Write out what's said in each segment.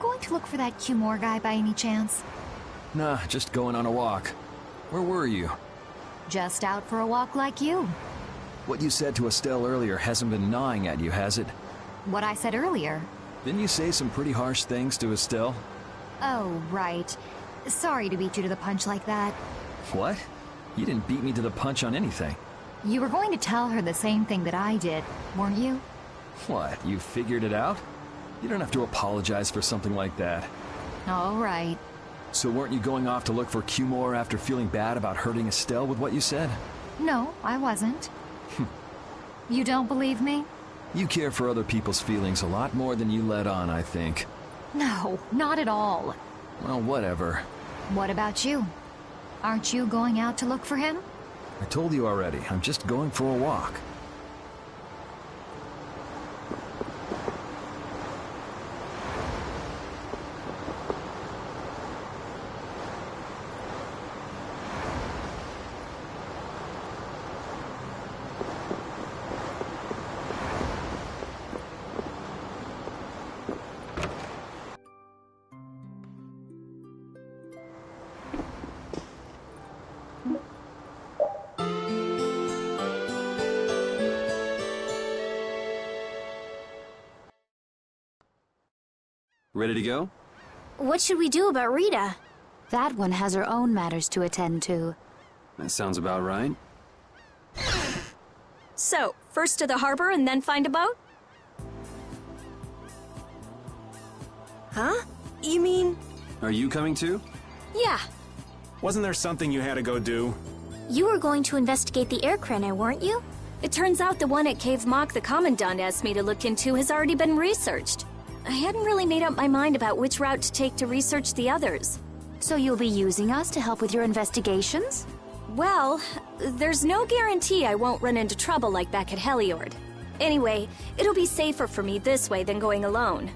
going to look for that Cumore guy by any chance? Nah, just going on a walk. Where were you? Just out for a walk like you. What you said to Estelle earlier hasn't been gnawing at you, has it? What I said earlier. Didn't you say some pretty harsh things to Estelle? Oh, right. Sorry to beat you to the punch like that. What? You didn't beat me to the punch on anything. You were going to tell her the same thing that I did, weren't you? What, you figured it out? You don't have to apologize for something like that. All right. So weren't you going off to look for Cumore after feeling bad about hurting Estelle with what you said? No, I wasn't. You don't believe me? You care for other people's feelings a lot more than you let on, I think. No, not at all. Well, whatever. What about you? Aren't you going out to look for him? I told you already, I'm just going for a walk. Ready to go? What should we do about Rita? That one has her own matters to attend to. That sounds about right. So, first to the harbor and then find a boat? Huh? You mean... Are you coming too? Yeah. Wasn't there something you had to go do? You were going to investigate the air craner, weren't you? It turns out the one at Cave Mock the Commandant asked me to look into has already been researched. I hadn't really made up my mind about which route to take to research the others. So you'll be using us to help with your investigations? Well, there's no guarantee I won't run into trouble like back at Heliord. Anyway, it'll be safer for me this way than going alone.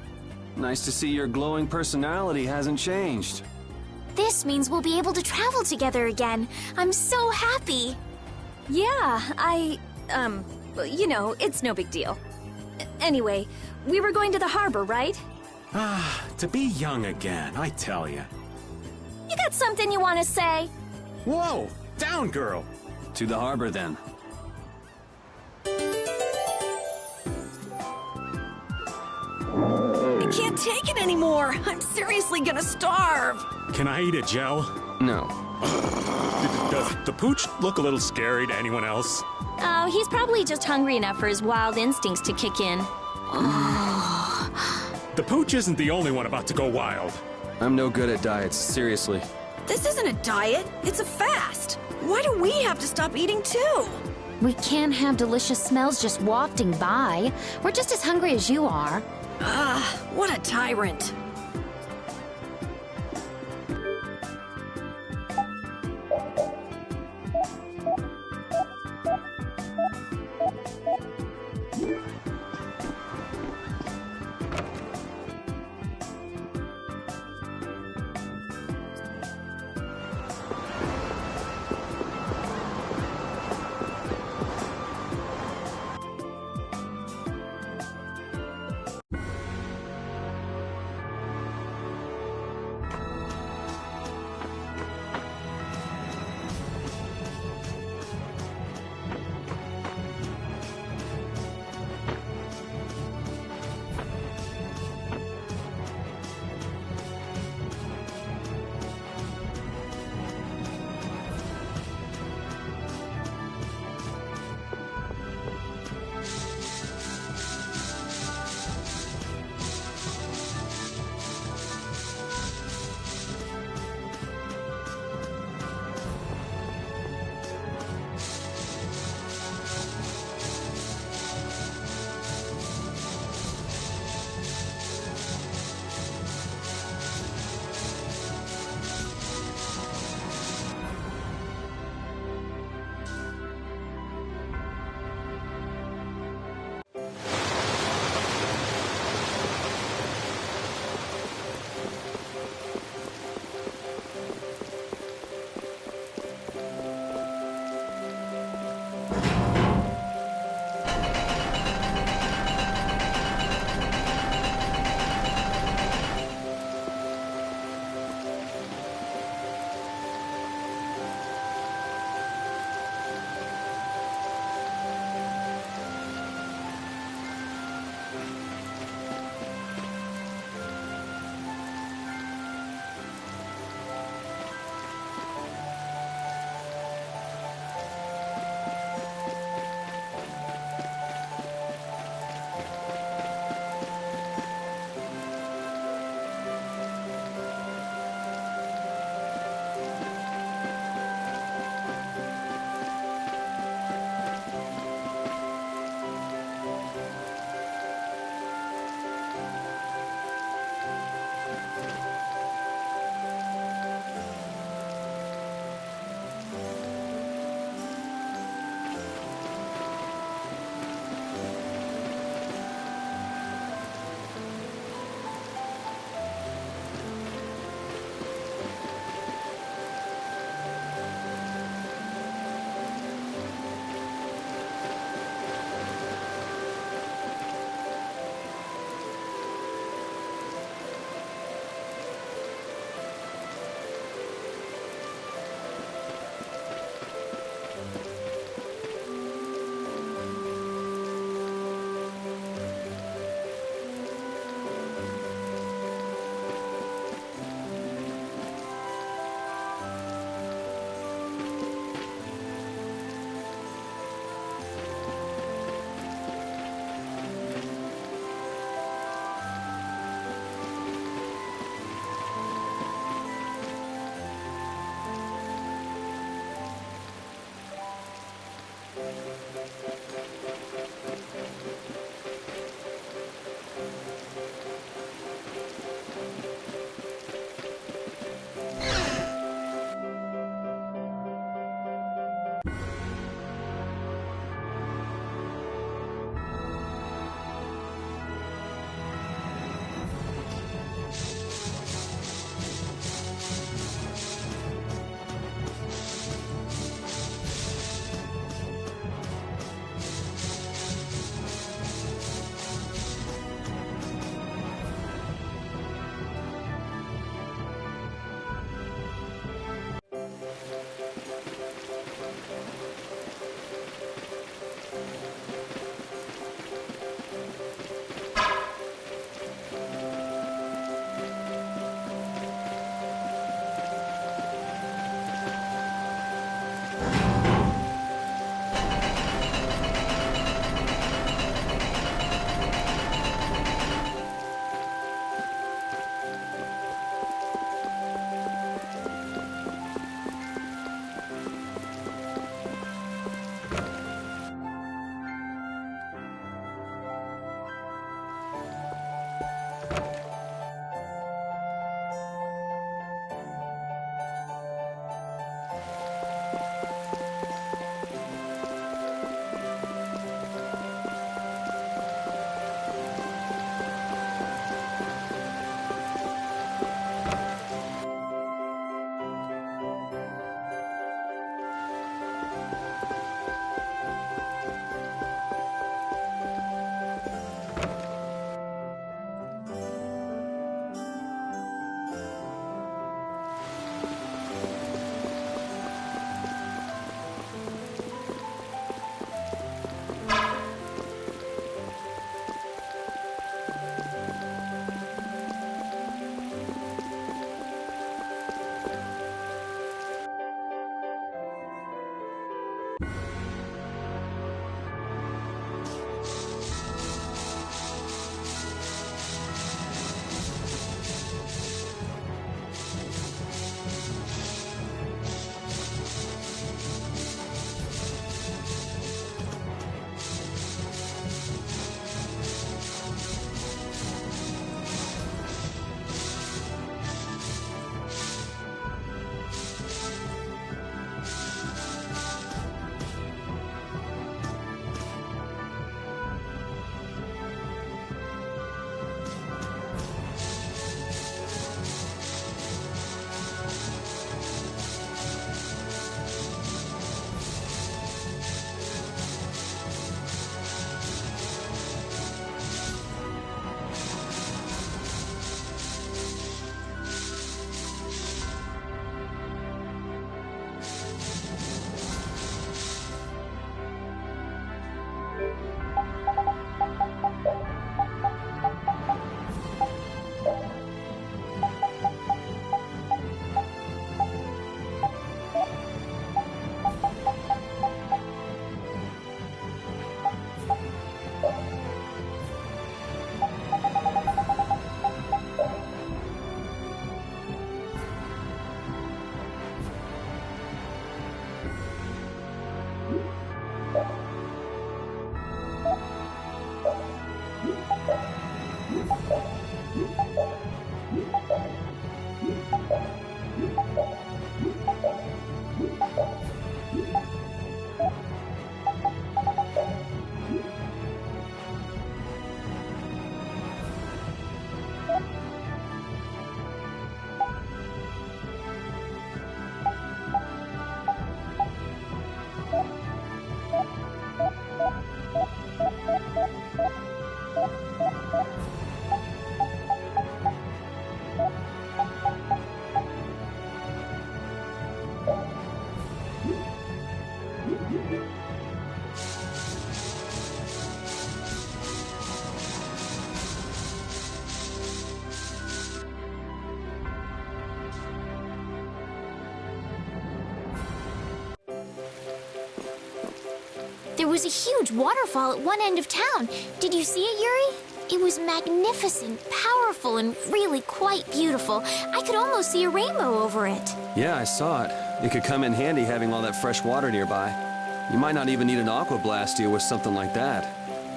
Nice to see your glowing personality hasn't changed. This means we'll be able to travel together again. I'm so happy. Yeah, you know, it's no big deal. Anyway, we were going to the harbor, right? To be young again, I tell ya. You got something you want to say? Whoa! Down, girl! To the harbor, then. I can't take it anymore. I'm seriously gonna starve. Can I eat a gel? No. Does the pooch look a little scary to anyone else? Oh, he's probably just hungry enough for his wild instincts to kick in. The pooch isn't the only one about to go wild. I'm no good at diets, seriously. This isn't a diet, it's a fast. Why do we have to stop eating too? We can't have delicious smells just wafting by. We're just as hungry as you are. What a tyrant. There was a huge waterfall at one end of town. Did you see it, Yuri? It was magnificent, powerful, and really quite beautiful. I could almost see a rainbow over it. Yeah, I saw it. It could come in handy having all that fresh water nearby. You might not even need an aqua blast deal with something like that.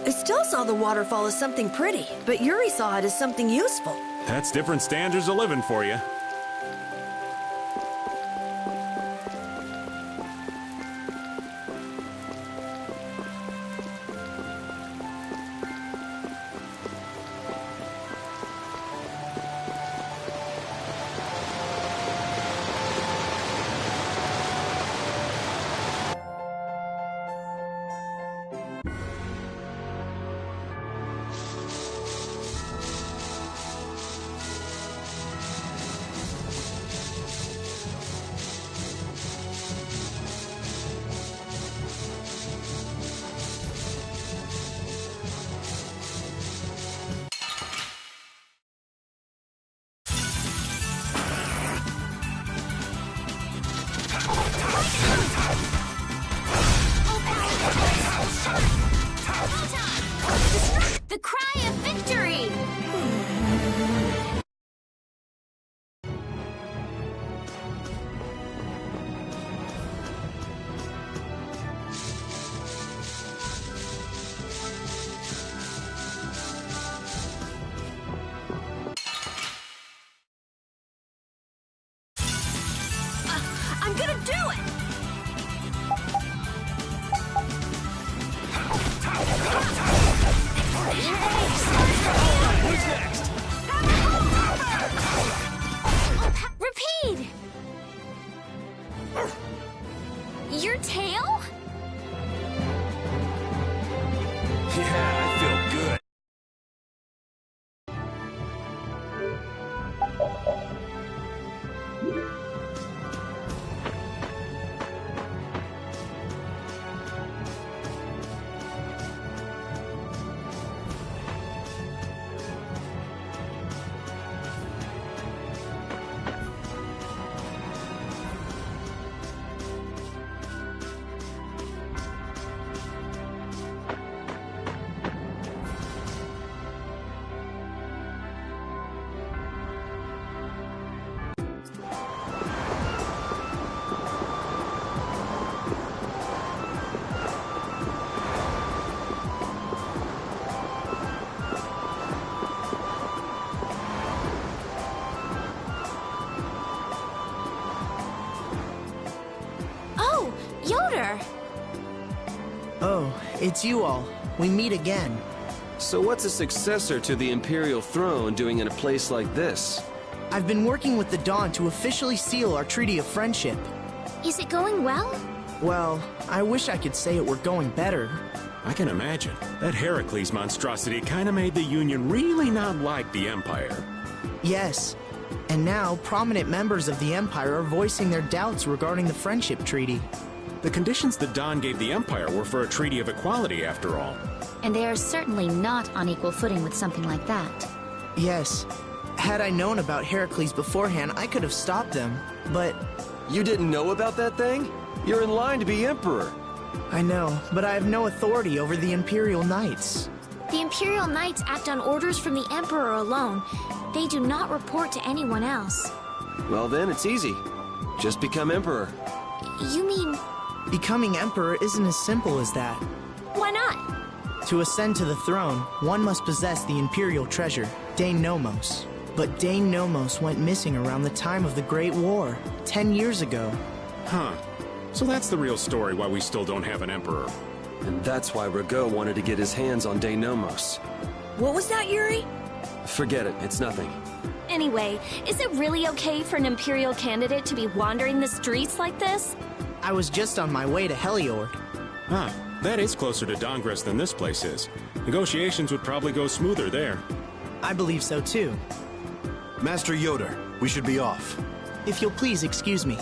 I still saw the waterfall as something pretty, but Yuri saw it as something useful. That's different standards of living for you. The cry of victory! I'm gonna do it! Who's next? Repeat! Your tail? Yeah, I feel good. Oh, Yoder! Oh, it's you all. We meet again. So what's a successor to the Imperial throne doing in a place like this? I've been working with the Dawn to officially seal our Treaty of Friendship. Is it going well? Well, I wish I could say it were going better. I can imagine. That Heracles monstrosity kind of made the Union really not like the Empire. Yes. And now, prominent members of the Empire are voicing their doubts regarding the Friendship Treaty. The conditions the Dawn gave the Empire were for a treaty of equality, after all. And they are certainly not on equal footing with something like that. Yes. Had I known about Heracles beforehand, I could have stopped them, but... You didn't know about that thing? You're in line to be Emperor. I know, but I have no authority over the Imperial Knights. The Imperial Knights act on orders from the Emperor alone. They do not report to anyone else. Well then, it's easy. Just become Emperor. You mean... Becoming Emperor isn't as simple as that. Why not? To ascend to the throne, one must possess the Imperial treasure, Dane Nomos. But Dane Nomos went missing around the time of the Great War, 10 years ago. Huh. So that's the real story why we still don't have an Emperor. And that's why Rago wanted to get his hands on Dane Nomos. What was that, Yuri? Forget it, it's nothing. Anyway, is it really okay for an Imperial candidate to be wandering the streets like this? I was just on my way to Heliord. Huh. That is closer to Dongress than this place is. Negotiations would probably go smoother there. I believe so too. Master Yoder, we should be off. If you'll please excuse me.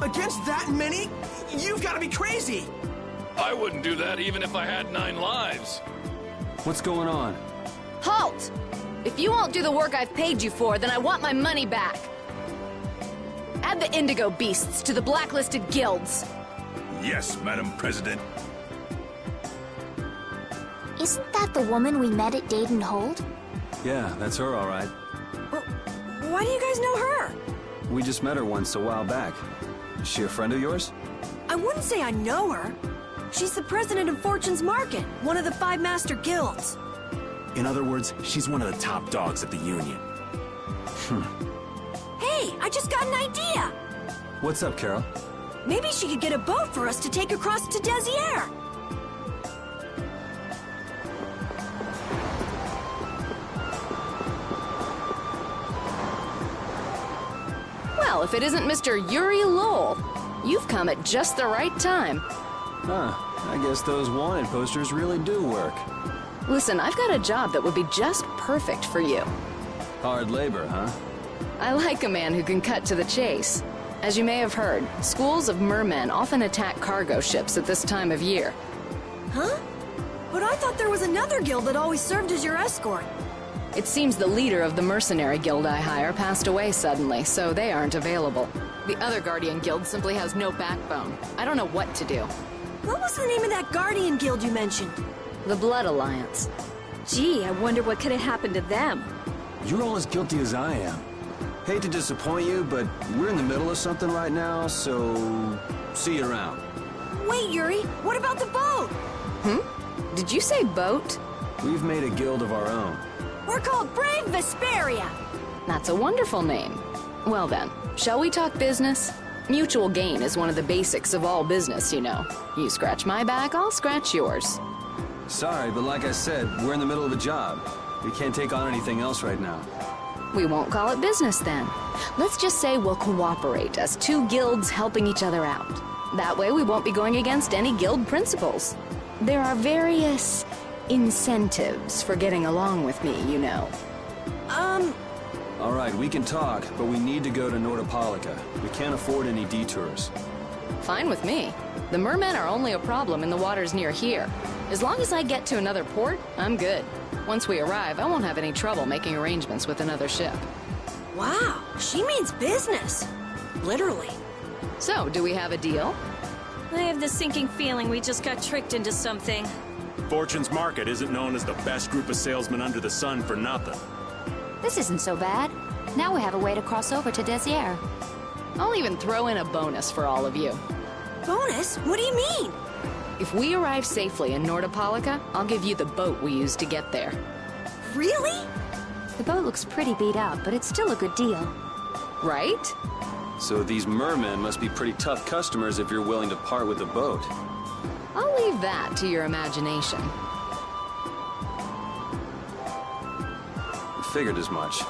Against that many? You've got to be crazy! I wouldn't do that even if I had 9 lives. What's going on? Halt! If you won't do the work I've paid you for, then I want my money back. Add the Indigo Beasts to the blacklisted guilds. Yes, Madam President. Isn't that the woman we met at Dayton Hold? Yeah, that's her all right. Well, why do you guys know her? We just met her once a while back. Is she a friend of yours? I wouldn't say I know her. She's the president of Fortune's Market, one of the 5 master guilds. In other words, she's one of the top dogs at the Union. Hey, I just got an idea! What's up, Carol? Maybe she could get a boat for us to take across to Desier. Well, if it isn't Mr. Yuri Lowell, you've come at just the right time. Huh, I guess those wanted posters really do work. Listen, I've got a job that would be just perfect for you. Hard labor, huh? I like a man who can cut to the chase. As you may have heard, schools of mermen often attack cargo ships at this time of year. Huh? But I thought there was another guild that always served as your escort. It seems the leader of the mercenary guild I hire passed away suddenly, so they aren't available. The other Guardian guild simply has no backbone. I don't know what to do. What was the name of that Guardian guild you mentioned? The Blood Alliance. Gee, I wonder what could have happened to them. You're all as guilty as I am. Hate to disappoint you, but we're in the middle of something right now, so see you around. Wait, Yuri, what about the boat? Did you say boat? We've made a guild of our own. We're called Brave Vesperia. That's a wonderful name. Well then, shall we talk business? Mutual gain is one of the basics of all business, you know. You scratch my back, I'll scratch yours. Sorry, but like I said, we're in the middle of a job. We can't take on anything else right now. We won't call it business then. Let's just say we'll cooperate as two guilds helping each other out. That way we won't be going against any guild principles. There are various incentives for getting along with me, you know. All right, we can talk, but we need to go to Nordopolica. We can't afford any detours. Fine with me. The mermen are only a problem in the waters near here. As long as I get to another port, I'm good. Once we arrive, I won't have any trouble making arrangements with another ship. Wow, she means business. Literally. So, do we have a deal? I have the sinking feeling we just got tricked into something. Fortune's Market isn't known as the best group of salesmen under the sun for nothing. This isn't so bad. Now we have a way to cross over to Desier. I'll even throw in a bonus for all of you. Bonus? What do you mean? If we arrive safely in Nordopolica, I'll give you the boat we used to get there. Really? The boat looks pretty beat up, but it's still a good deal. Right? So these mermen must be pretty tough customers if you're willing to part with the boat. I'll leave that to your imagination. Figured as much.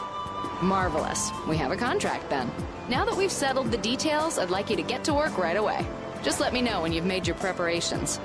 Marvelous. We have a contract then. Now that we've settled the details, I'd like you to get to work right away. Just let me know when you've made your preparations.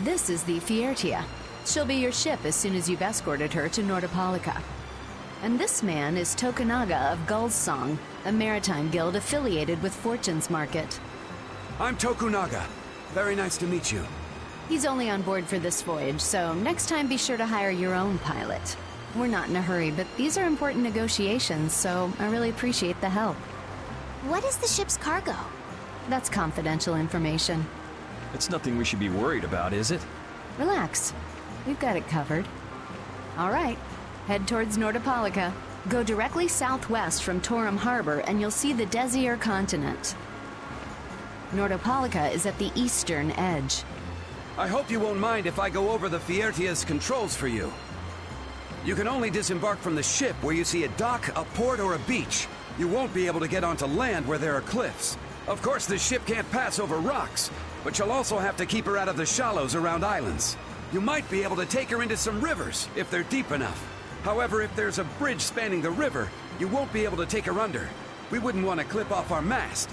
This is the Fiertia. She'll be your ship as soon as you've escorted her to Nordopolica. And this man is Tokunaga of Gull's Song, a maritime guild affiliated with Fortune's Market. I'm Tokunaga. Very nice to meet you. He's only on board for this voyage, so next time be sure to hire your own pilot. We're not in a hurry, but these are important negotiations, so I really appreciate the help. What is the ship's cargo? That's confidential information. It's nothing we should be worried about, is it? Relax. We've got it covered. All right. Head towards Nordopolica. Go directly southwest from Torum Harbor and you'll see the Desier continent. Nordopolica is at the eastern edge. I hope you won't mind if I go over the Fiertia's controls for you. You can only disembark from the ship where you see a dock, a port, or a beach. You won't be able to get onto land where there are cliffs. Of course, the ship can't pass over rocks, but you'll also have to keep her out of the shallows around islands. You might be able to take her into some rivers, if they're deep enough. However, if there's a bridge spanning the river, you won't be able to take her under. We wouldn't want to clip off our mast.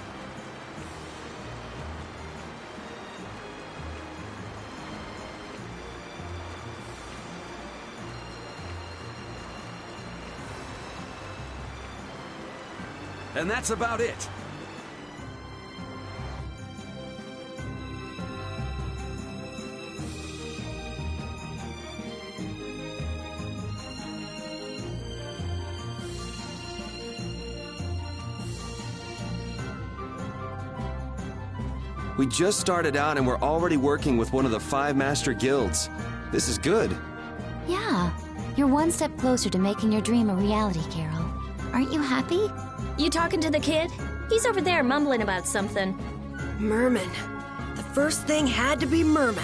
And that's about it. We just started out and we're already working with one of the 5 master guilds. This is good. Yeah, you're one step closer to making your dream a reality, Carol. Aren't you happy? You talking to the kid? He's over there mumbling about something. Merman. The first thing had to be Merman.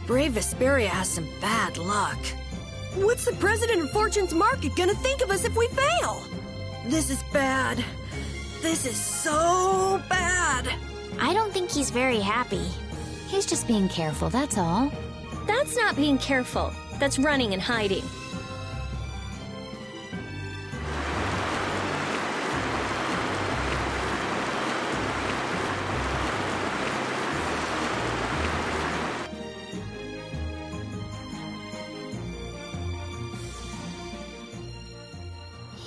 Brave Vesperia has some bad luck. What's the president of Fortune's Market gonna think of us if we fail? This is bad. This is so bad. I don't think he's very happy. He's just being careful, that's all. That's not being careful. That's running and hiding.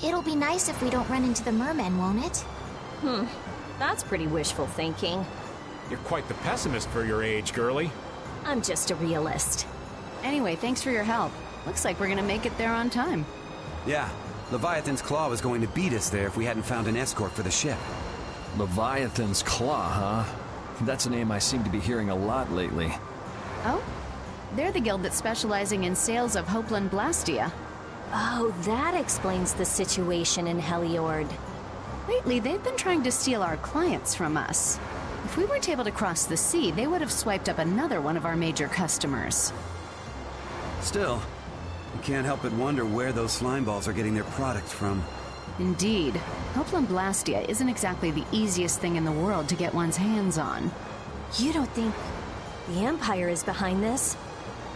It'll be nice if we don't run into the mermen, won't it? That's pretty wishful thinking. You're quite the pessimist for your age, girlie. I'm just a realist. Anyway, thanks for your help. Looks like we're gonna make it there on time. Yeah, Leviathan's Claw was going to beat us there if we hadn't found an escort for the ship. Leviathan's Claw, huh? That's a name I seem to be hearing a lot lately. Oh? They're the guild that's specializing in sales of Hopeland Blastia. Oh, that explains the situation in Heliord. Lately, they've been trying to steal our clients from us. If we weren't able to cross the sea, they would have swiped up another one of our major customers. Still, you can't help but wonder where those slime balls are getting their products from. Indeed. Hopeland Blastia isn't exactly the easiest thing in the world to get one's hands on. You don't think the Empire is behind this?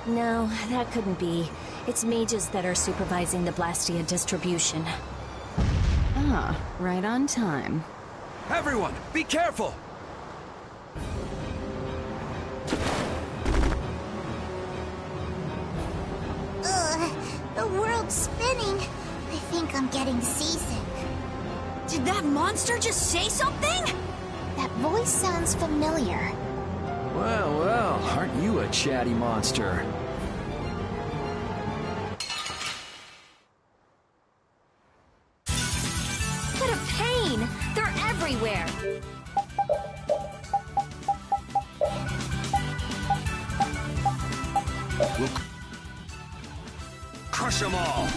No, that couldn't be. It's mages that are supervising the Blastia distribution. Ah, right on time. Everyone, be careful! The world's spinning. I think I'm getting seasick. Did that monster just say something? That voice sounds familiar. Well, well, aren't you a chatty monster? What a pain! They're everywhere! We'll crush them all!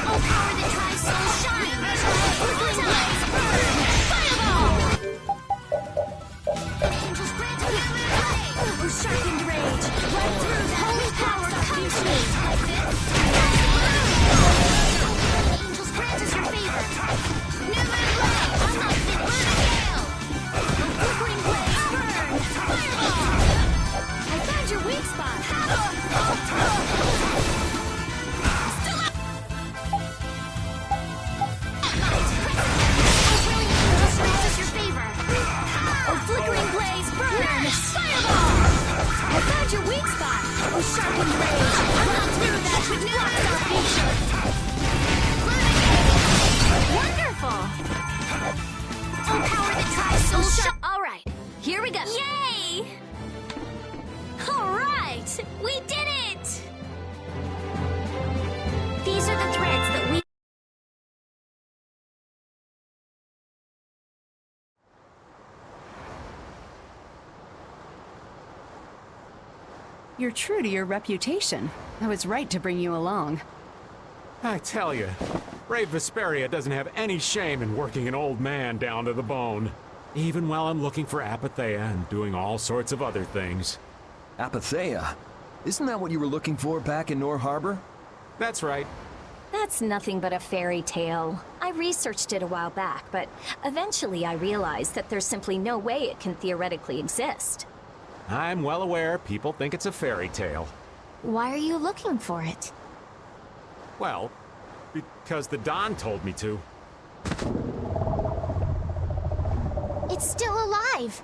Oh, power that tries so shine! Fireball! Angels grant a oh, sharpened rage! Right through the holy power comes me! Angels grant us your favor! New moon light! Unlock the burning gale! The flickering blaze burn! Fireball! I found your weak spot! Oh, flickering blaze, burn! Fireball! I found your weak spot! Oh, sharpened rage! I'm not through that which blocks our future! Wonderful! Oh, power that tries so sharp! All right, here we go! Yay! All right! We did it! These are the threads that we... You're true to your reputation. I was right to bring you along. I tell you, brave Vesperia doesn't have any shame in working an old man down to the bone. Even while I'm looking for Apatheia and doing all sorts of other things. Apatheia? Isn't that what you were looking for back in Nor Harbor? That's right. That's nothing but a fairy tale. I researched it a while back, but eventually I realized that there's simply no way it can theoretically exist. I'm well aware people think it's a fairy tale. Why are you looking for it? Well, because the Don told me to. It's still alive!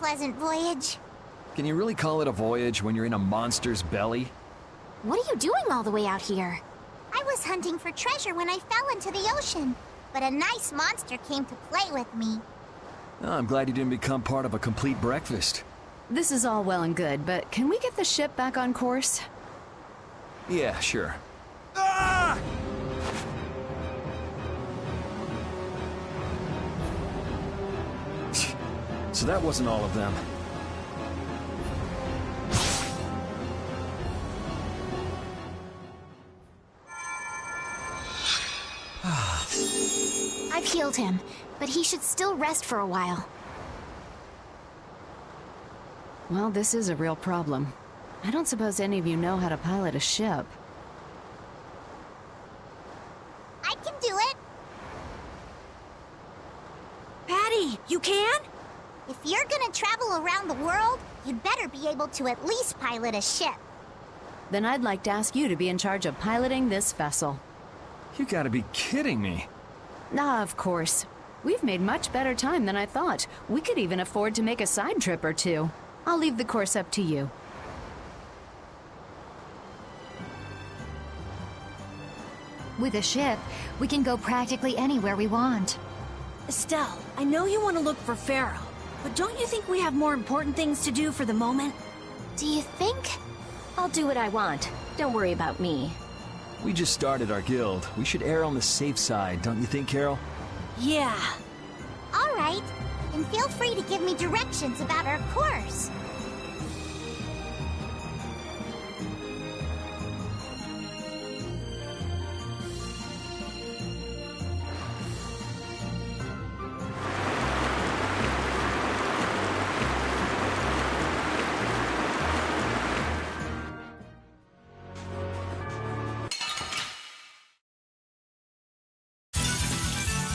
pleasant voyage. Can you really call it a voyage when you're in a monster's belly? What are you doing all the way out here? I was hunting for treasure when I fell into the ocean, but a nice monster came to play with me. Oh, I'm glad you didn't become part of a complete breakfast. This is all well and good, but can we get the ship back on course? Yeah, sure. Ah! So that wasn't all of them. I've healed him, but he should still rest for a while. Well, this is a real problem. I don't suppose any of you know how to pilot a ship. I can do it. Patty, you can? If you're gonna travel around the world, you'd better be able to at least pilot a ship. Then I'd like to ask you to be in charge of piloting this vessel. You gotta be kidding me. Ah, of course. We've made much better time than I thought. We could even afford to make a side trip or two. I'll leave the course up to you. With a ship, we can go practically anywhere we want. Estelle, I know you want to look for Pharaoh, but don't you think we have more important things to do for the moment? Do you think? I'll do what I want. Don't worry about me. We just started our guild. We should err on the safe side, don't you think, Carol? Yeah. All right. And feel free to give me directions about our course.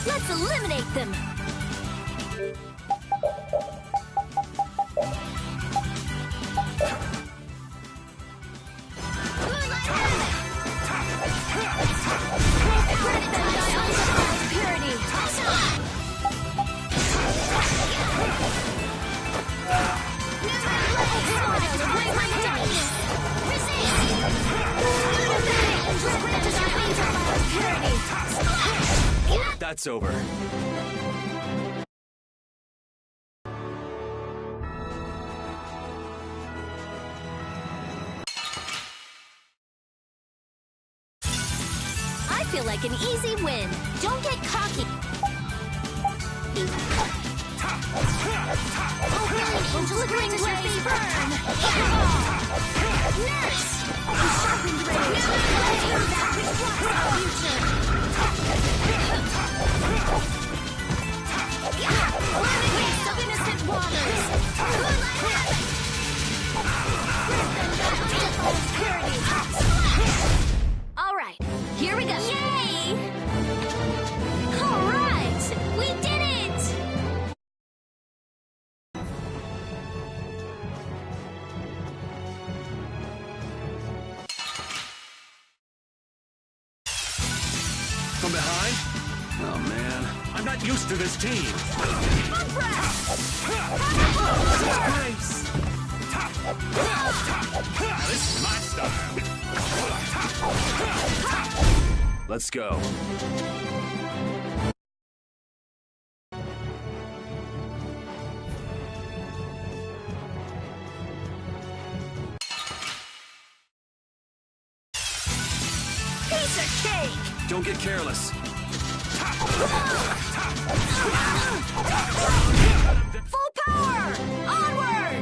Let's eliminate them! That's over. I feel like an easy win. Don't get cocky. Oh, brilliant angel, green ray, burn! Nurse! Sharpened rays, flame that reflects our future! Renegades of innocent waters! Alright, here we go! Yay! Alright! We did it! From behind? Oh, man. I'm not used to this team. Nice. This is my style. Let's go. Piece of cake! Don't get careless. Full power! Onward!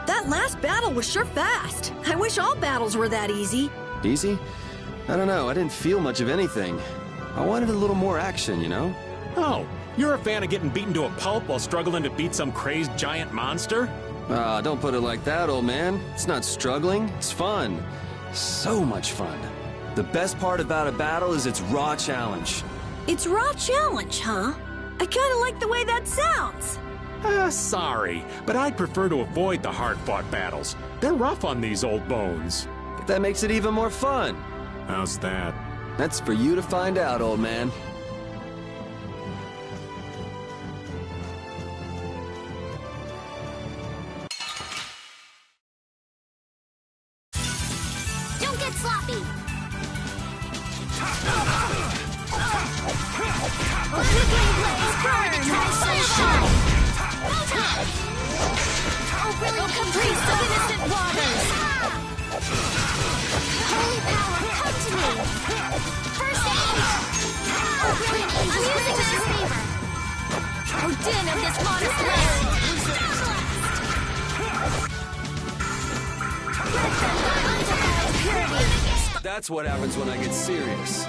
That last battle was sure fast. I wish all battles were that easy. Easy? I don't know. I didn't feel much of anything. I wanted a little more action, you know? Oh, you're a fan of getting beaten to a pulp while struggling to beat some crazed giant monster? Ah, don't put it like that, old man. It's not struggling. It's fun. So much fun. The best part about a battle is its raw challenge. It's raw challenge, huh? I kinda like the way that sounds. Sorry, but I'd prefer to avoid the hard-fought battles. They're rough on these old bones. But that makes it even more fun. How's that? That's for you to find out, old man. Don't get sloppy! A flickering blaze burn to the sunshine! Oh, really caprice of innocent waters! Holy power, come to me! First aid! Oh, brilliant angels, using this favor! Oh, din of this modest land! Let them burn undefiled purity! That's what happens when I get serious.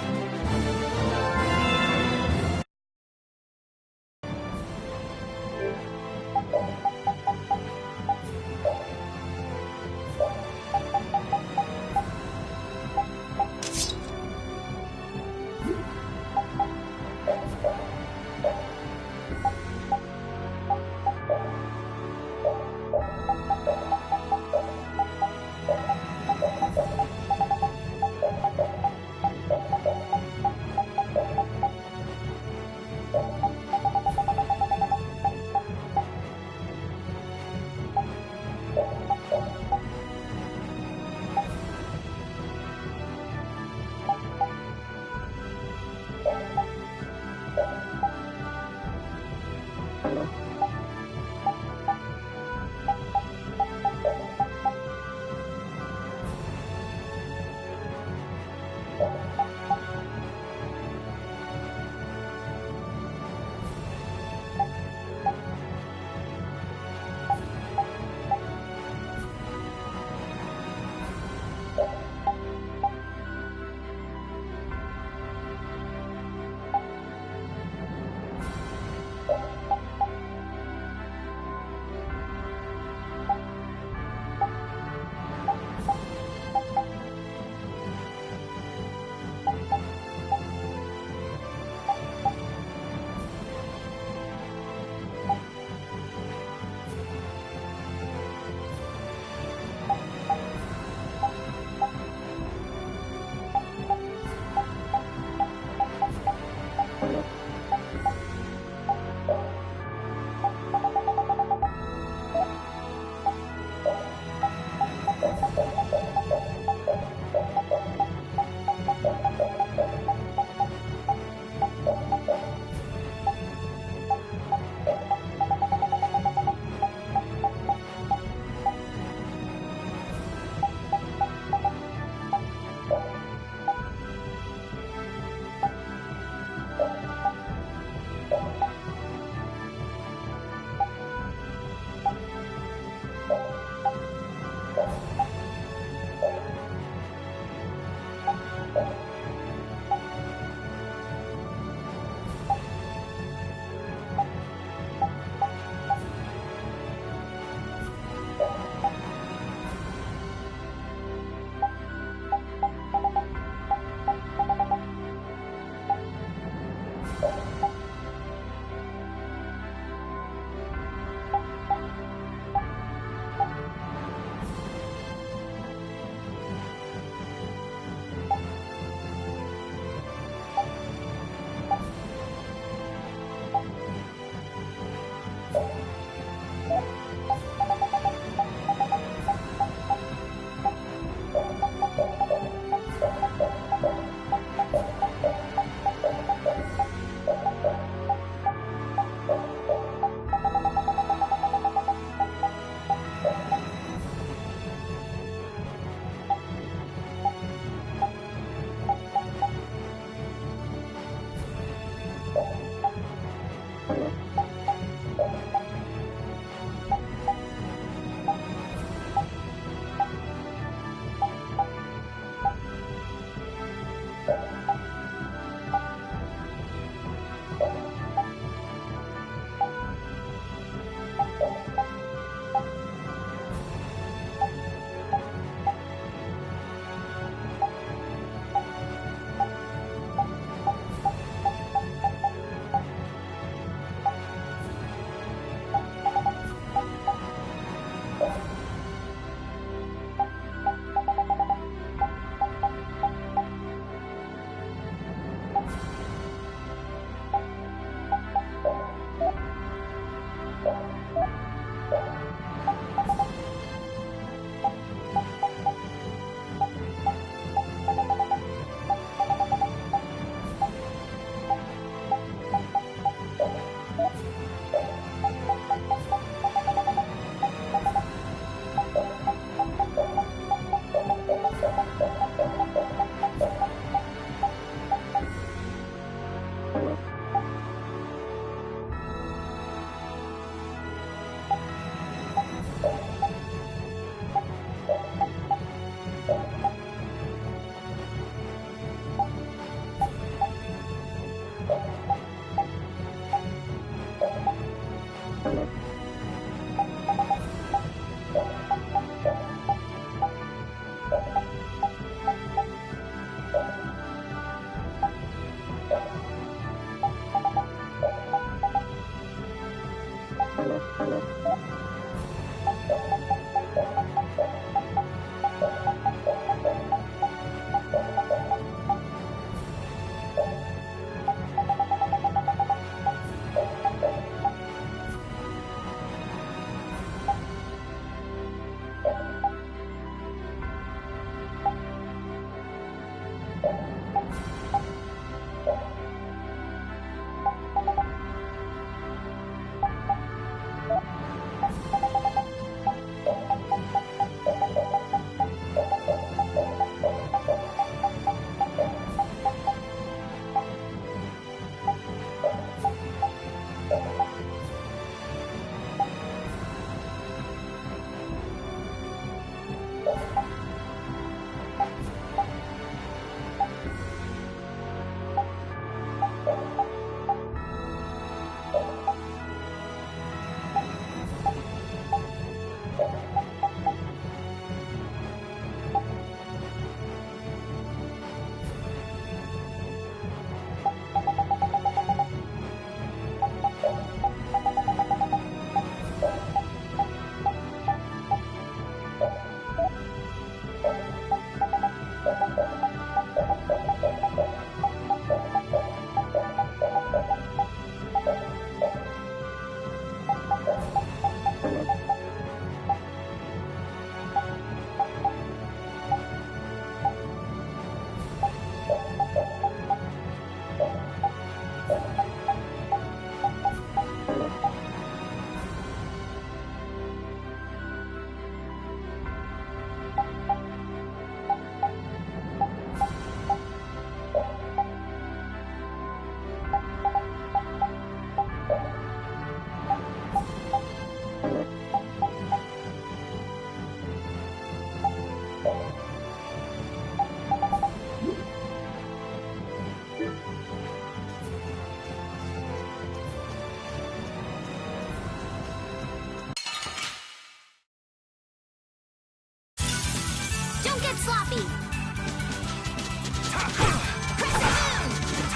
coffee.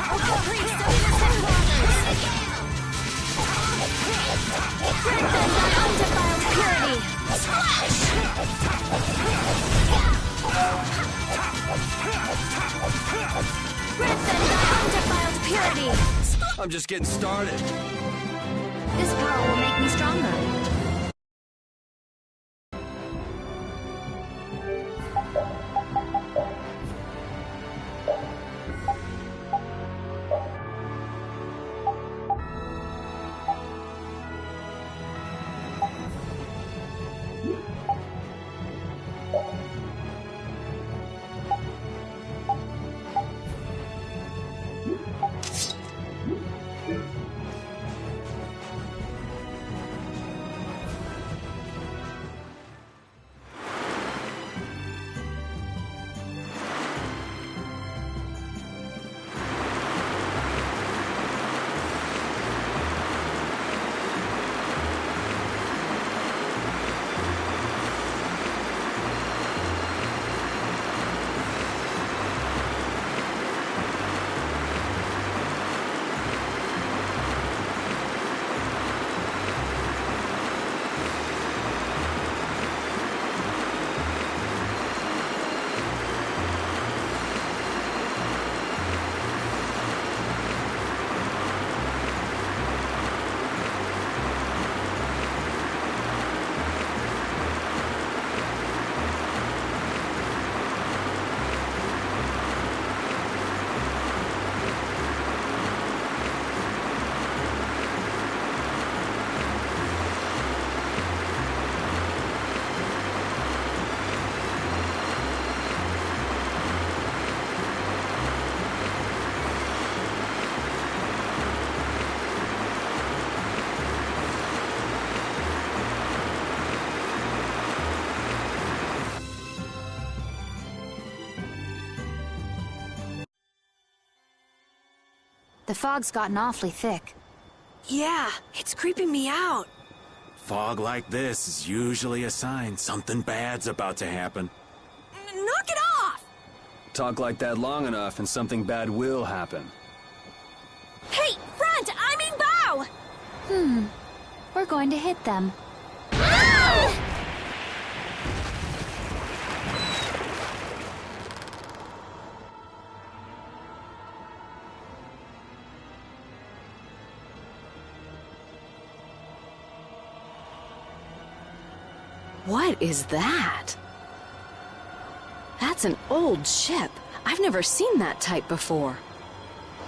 Opal Creek, study the set waters. Crimson by undefiled purity. Splash! Crimson by undefiled purity. I'm just getting started. This power will make me stronger. The fog's gotten awfully thick. Yeah, it's creeping me out. Fog like this is usually a sign something bad's about to happen. Knock it off! Talk like that long enough and something bad will happen. Hey, front! I mean bow! We're going to hit them. What is that? That's an old ship. I've never seen that type before.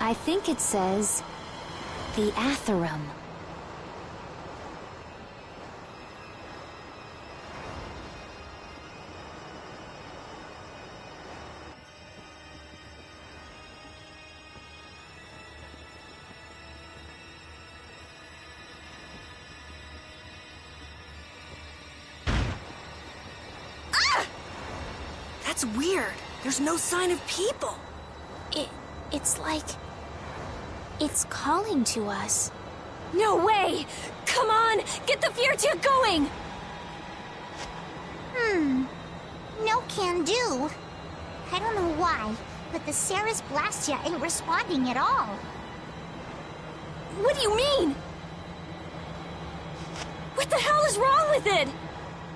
I think it says the Atherum. That's weird. There's no sign of people. It's like... it's calling to us. No way! Come on! Get the Fiertia going! No can do. I don't know why, but the Ceres Blastia ain't responding at all. What do you mean? What the hell is wrong with it?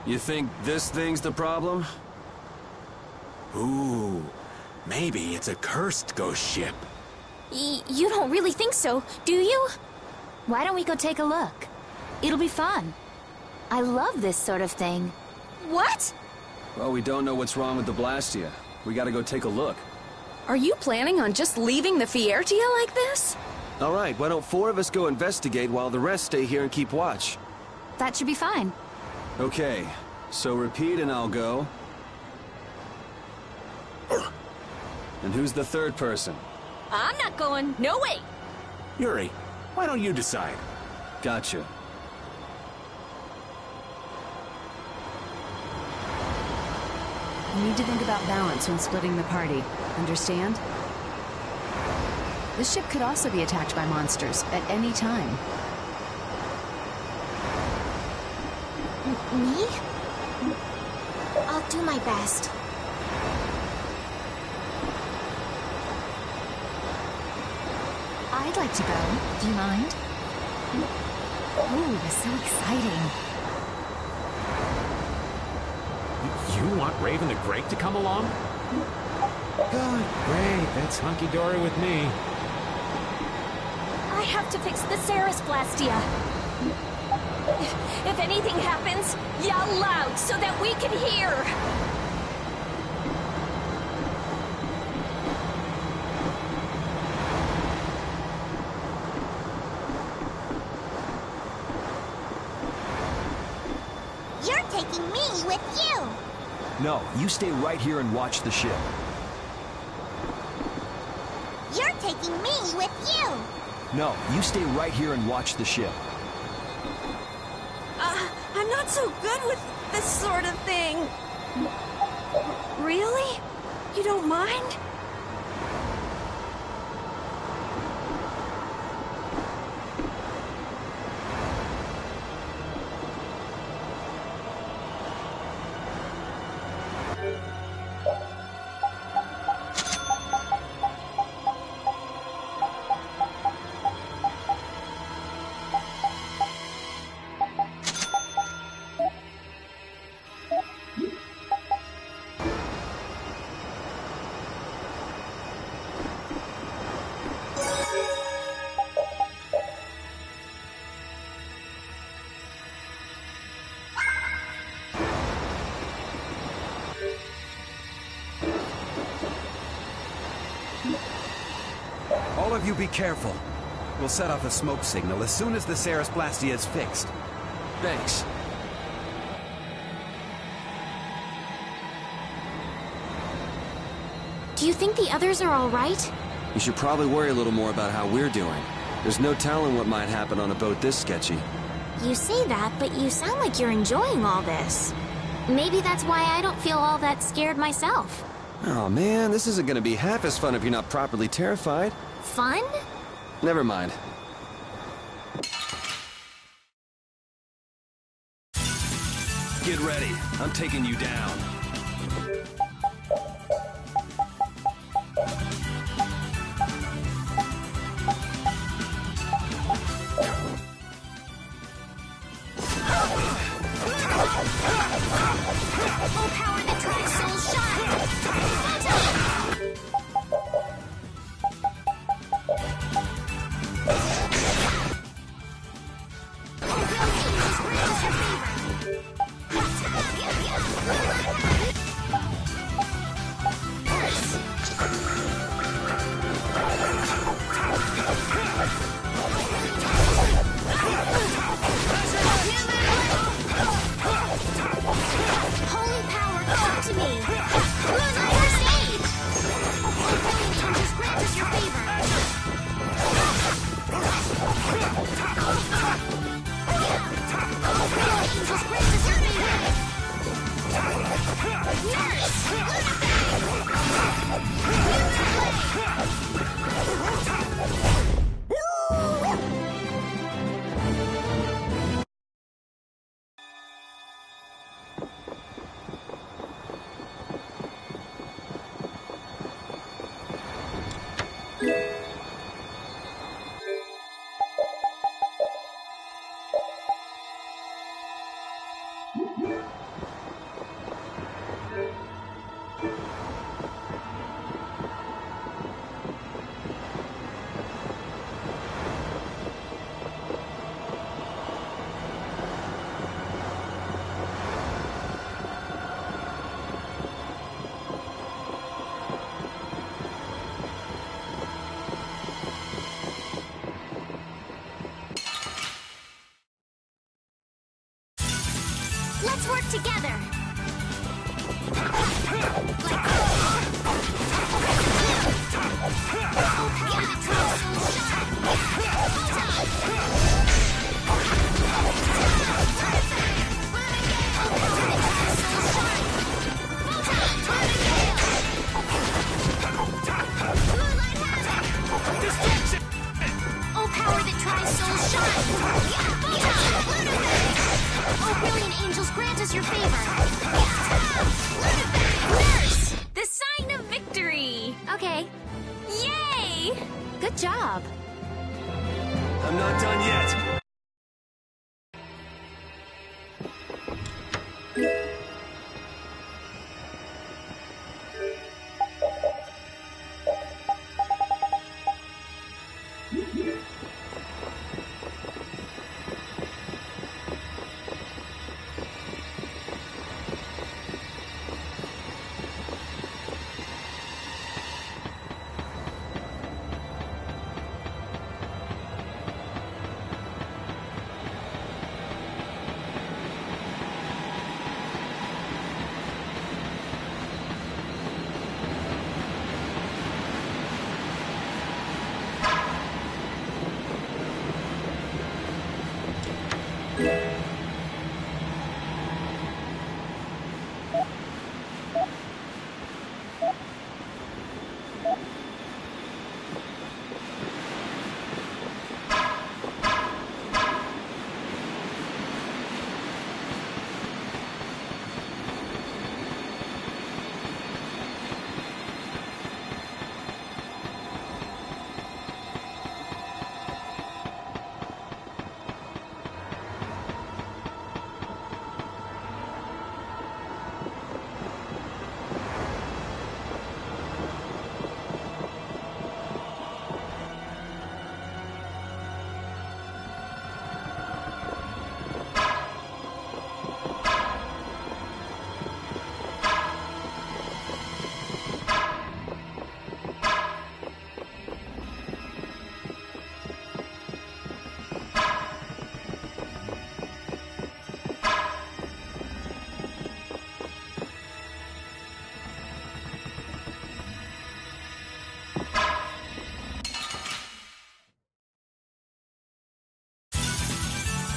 You think this thing's the problem? Ooh, maybe it's a cursed ghost ship. You don't really think so, do you? Why don't we go take a look? It'll be fun. I love this sort of thing. What? Well, we don't know what's wrong with the Blastia. We gotta go take a look. Are you planning on just leaving the Fiertia like this? All right, why don't 4 of us go investigate while the rest stay here and keep watch? That should be fine. Okay, so repeat and I'll go. And who's the third person? I'm not going. No way. Yuri, why don't you decide? Gotcha. You need to think about balance when splitting the party. Understand? This ship could also be attacked by monsters at any time. Me? I'll do my best. I'd like to go. Do you mind? Ooh, this is so exciting. You want Raven the Great to come along? Good, great. That's hunky-dory with me. I have to fix the Ceres Blastia. If anything happens, yell loud so that we can hear. You're taking me with you. No, you stay right here and watch the ship. You're taking me with you. No, you stay right here and watch the ship. I'm not so good with this sort of thing. Really? You don't mind? All of you be careful. We'll set off a smoke signal as soon as the Ceres Blastia is fixed. Thanks. Do you think the others are all right? You should probably worry a little more about how we're doing. There's no telling what might happen on a boat this sketchy. You say that, but you sound like you're enjoying all this. Maybe that's why I don't feel all that scared myself. Oh man, this isn't gonna be half as fun if you're not properly terrified. Fun? Never mind. Get ready. I'm taking you down. Oh, power that drives soul shine. Holy power, come to me. First aid. Just grant us your favor. Angels, grant us your favor. Nurse, let's work together. Oh, power that tries soul shine. Oh, brilliant angels, grant us your favor. Nurse! The sign of victory! Okay. Yay! Good job. I'm not done yet.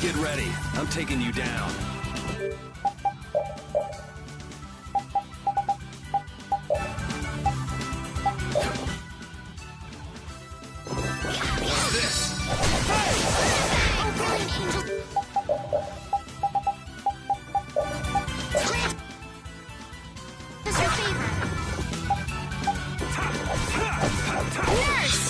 Get ready. I'm taking you down. What's this? Hey! Oh, brilliant angel! Does your favor? Nurse!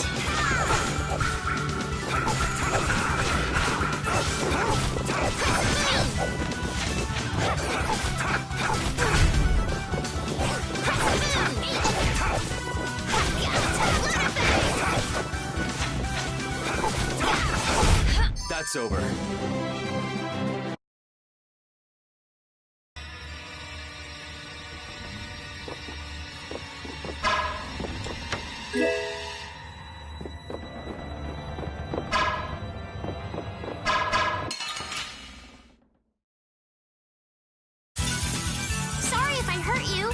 That's over. Sorry if I hurt you.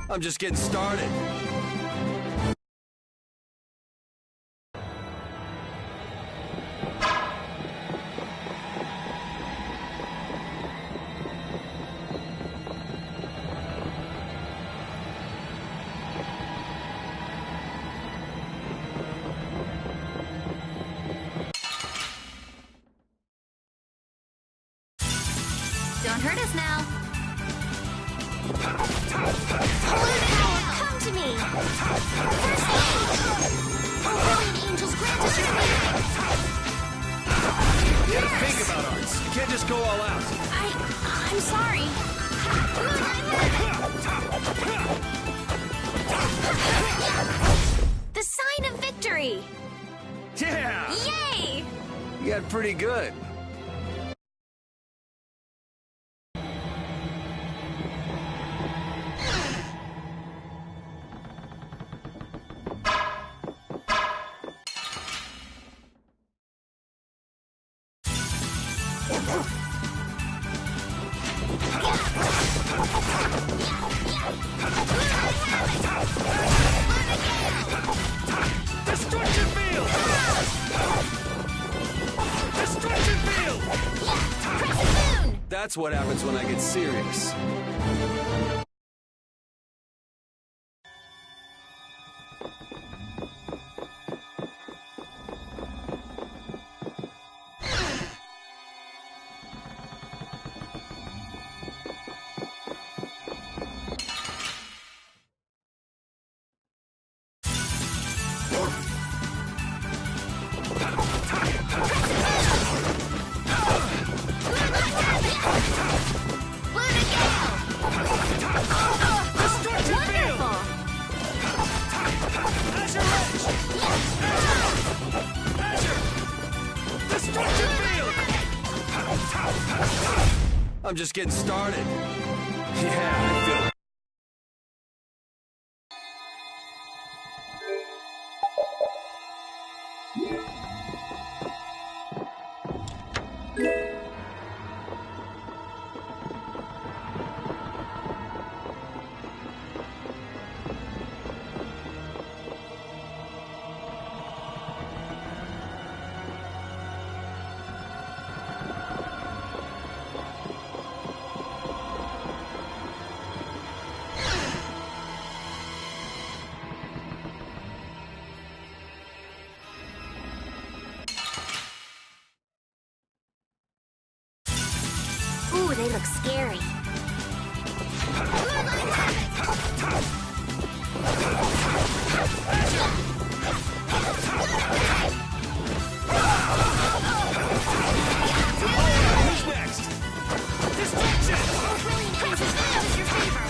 I'm just getting started. Don't hurt us now. Come to me. First aid. Oh, brilliant angels, grant us your favor. You gotta think about arts. You can't just go all out. I'm sorry. The sign of victory. Yeah! Yay! You got pretty good. Destruction field! Destruction field! That's what happens when I get serious. Destruction field! Azure Edge! Azure! Destruction field! I'm just getting started. Yeah, I feel... Ooh, they look scary. Who's next? Destruction! Princess Veil is your favor.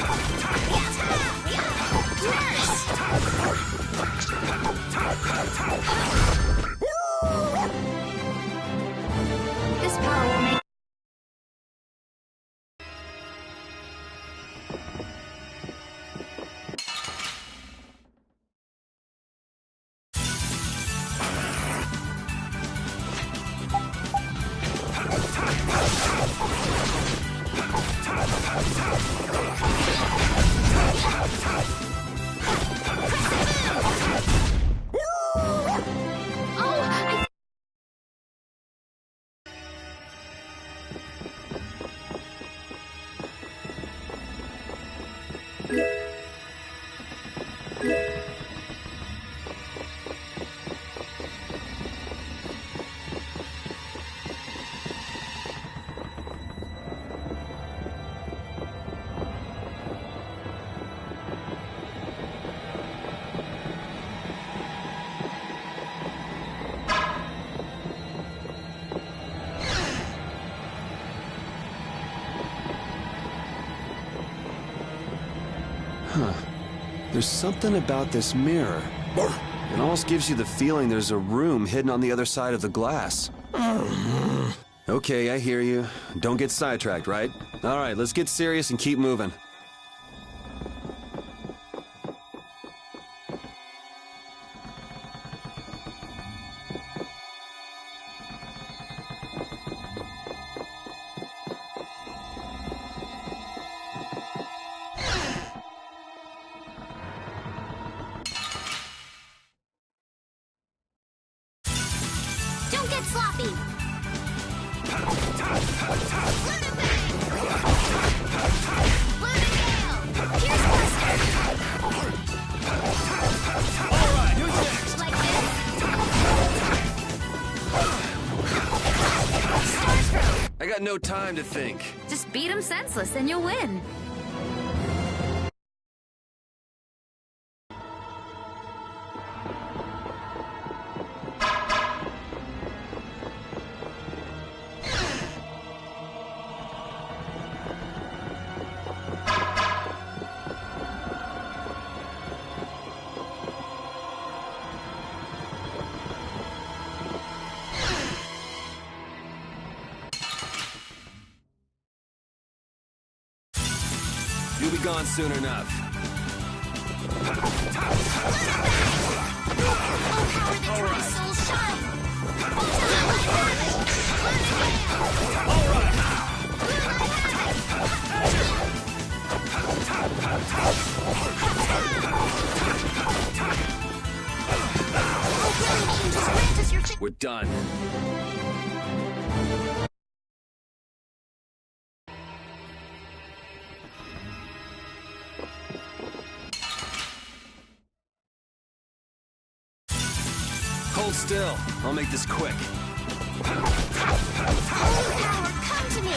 This power will make... Huh. There's something about this mirror. It almost gives you the feeling there's a room hidden on the other side of the glass. Okay, I hear you. Don't get sidetracked, right? All right, let's get serious and keep moving. Don't get sloppy. Alright, who's next? Like this. I got no time to think. Just beat him senseless and you'll win. You'll be gone soon enough. We're done. Hold still. I'll make this quick. Power, come to me.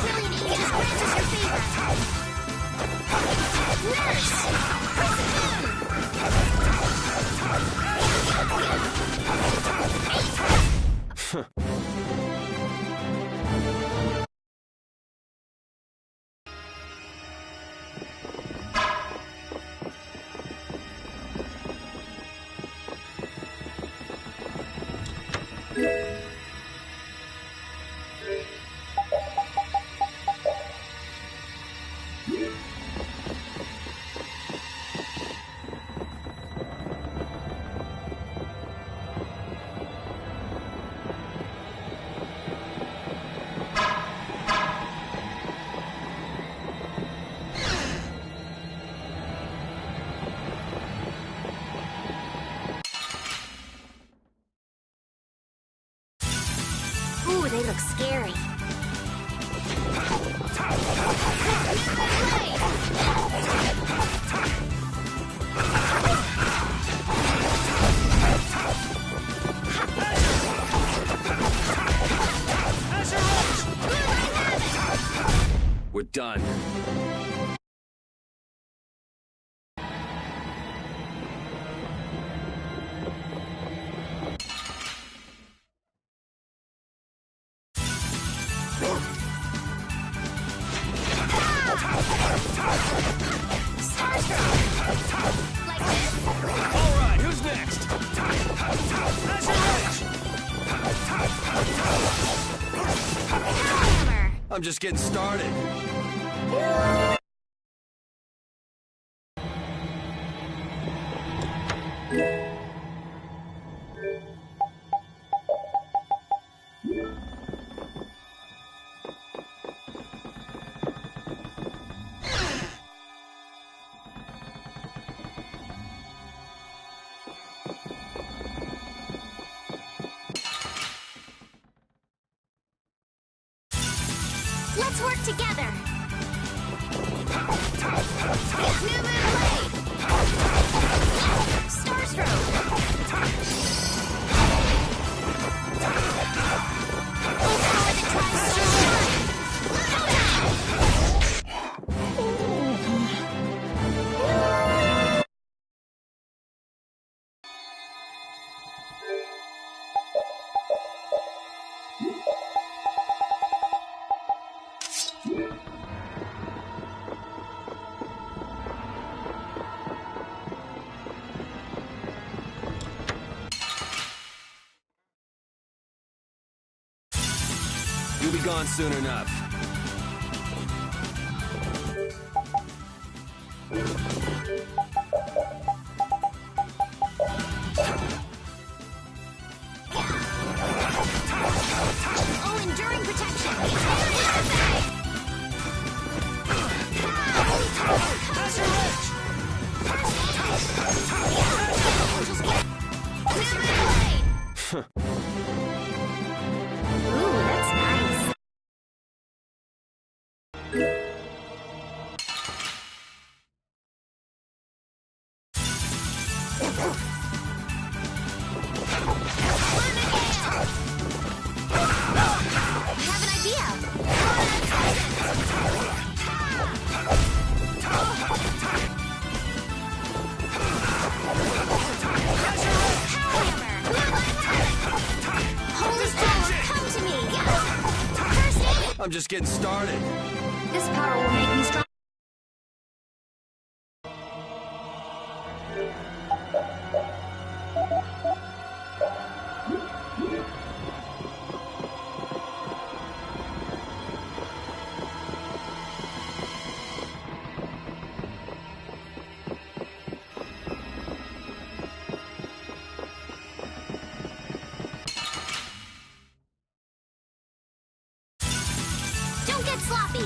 Brilliant Aegis grant us your favor. Nurse! they look scary. We're done. Alright, who's next? I'm just getting started. Let's work together. New moon blade. Starstroke. Power that tries to You'll be gone soon enough. Oh, enduring protection. Ooh, that's nice. I'm just getting started. This power will make me strong. Don't get sloppy.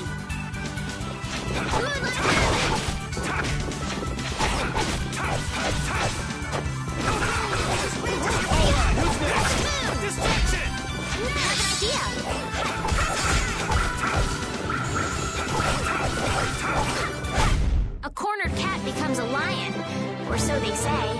A cornered cat becomes a lion, or so they say.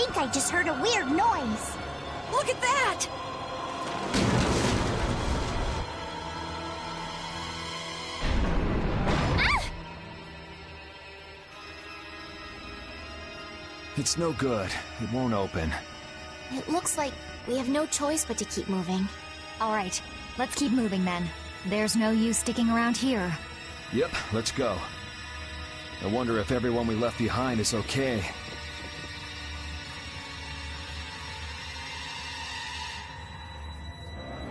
think I just heard a weird noise. Look at that! It's no good. It won't open. It looks like we have no choice but to keep moving. All right, let's keep moving then. There's no use sticking around here. Yep, let's go. I wonder if everyone we left behind is okay.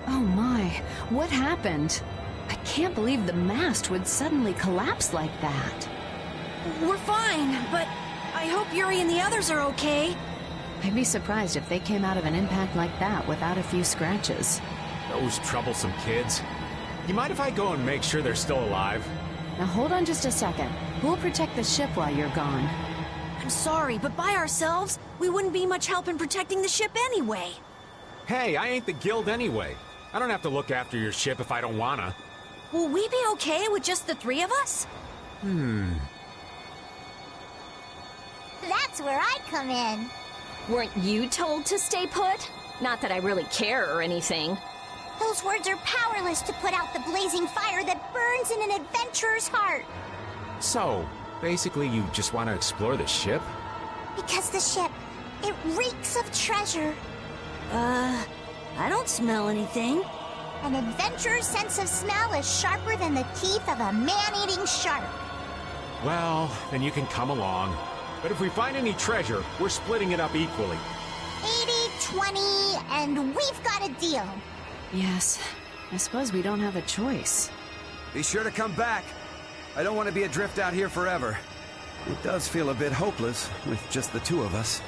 Oh my, what happened? I can't believe the mast would suddenly collapse like that. We're fine, but I hope Yuri and the others are okay. I'd be surprised if they came out of an impact like that without a few scratches. Those troublesome kids. You mind if I go and make sure they're still alive? Now hold on just a second. Who'll protect the ship while you're gone? I'm sorry, but by ourselves, we wouldn't be much help in protecting the ship anyway. Hey, I ain't the guild anyway. I don't have to look after your ship if I don't wanna. Will we be okay with just the three of us? That's where I come in. Weren't you told to stay put? Not that I really care or anything. Those words are powerless to put out the blazing fire that burns in an adventurer's heart. So, basically you just want to explore the ship? Because the ship, it reeks of treasure. I don't smell anything. An adventurer's sense of smell is sharper than the teeth of a man-eating shark. Well, then you can come along. But if we find any treasure, we're splitting it up equally. 80-20, and we've got a deal. Yes, I suppose we don't have a choice. Be sure to come back. I don't want to be adrift out here forever. It does feel a bit hopeless with just the two of us.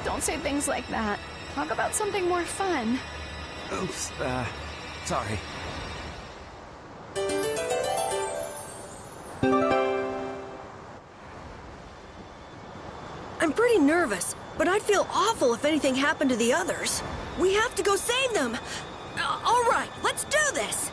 Don't say things like that. Talk about something more fun. Oops, sorry. I'm pretty nervous, but I'd feel awful if anything happened to the others. We have to go save them! All right, let's do this!